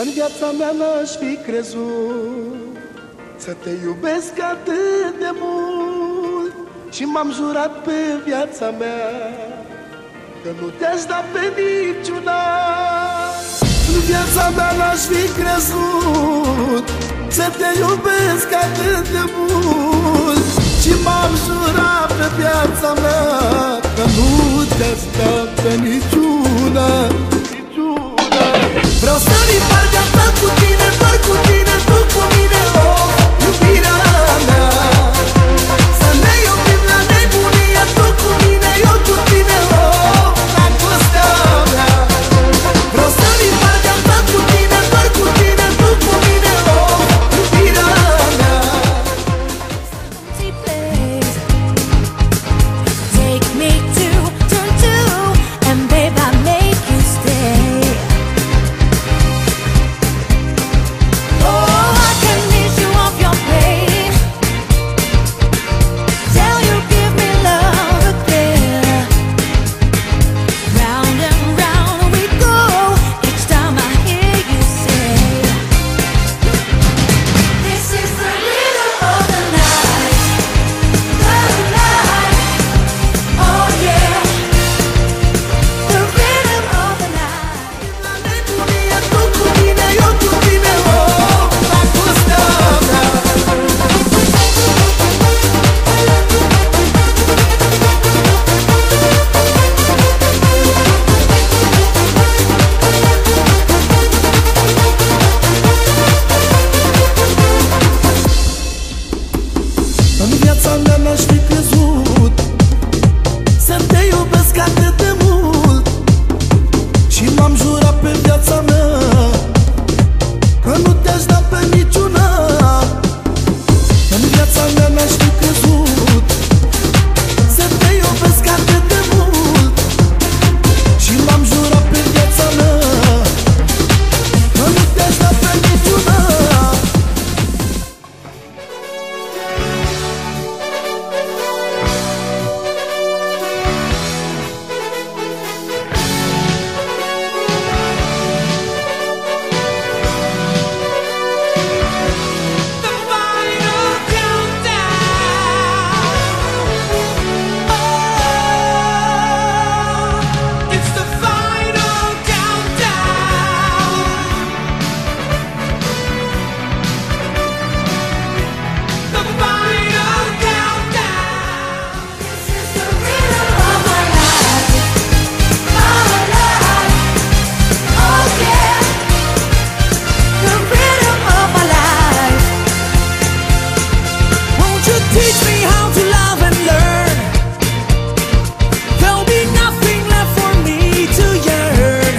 În viața mea n-aș fi crezut să te iubesc atât de mult. Și m-am jurat pe viața mea că nu te-aș da pe niciuna. În viața mea n-aș fi crezut să te iubesc atât de mult. Și m-am jurat pe viața mea că nu te-aș da pe niciuna. Vreau să-mi împart viața cu tine, doar cu tine, tu cu mine, oh, iubirea mea. Să ne iubim la nebunie, tu cu mine, eu cu tine, oh, dragostea mea. Vreau să-mi împart viața cu tine, doar cu tine, tu cu mine, oh, iubirea mea. Take me to turn two, and babe I make you stay. În viața mea n-aș fi crezut să te iubesc atât de mult. Și m-am jurat pe viața mea că nu te-aș da pe niciuna. În viața mea n-aș fi crezut să te iubesc atât de mult. Și m-am jurat pe viața mea că nu te-aș da pe niciuna. Teach me how to love and learn. There'll be nothing left for me to yearn.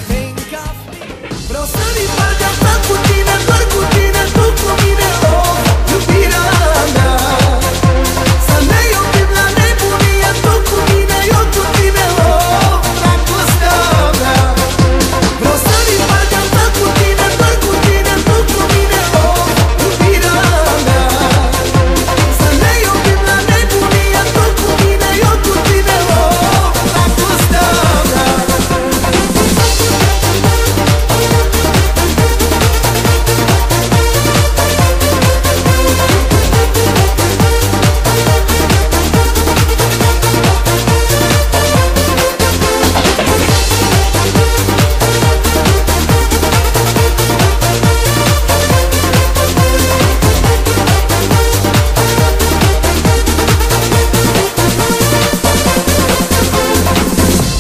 Think of me. Vreau să-mi împart viața cu tine, doar cu tine, tu cu mine, oh, iubirea mea. Să ne iubim la nebunie, tu cu mine, eu cu tine, oh, dragostea mea. Vreau să-mi împart viața cu tine, doar cu tine, tu cu mine, oh, iubirea mea. Să ne iubim la nebunie, tu cu mine, eu cu tine, oh, dragostea mea.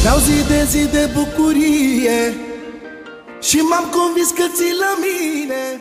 Vreau zi de zi de bucurie și m-am convins că ții la mine.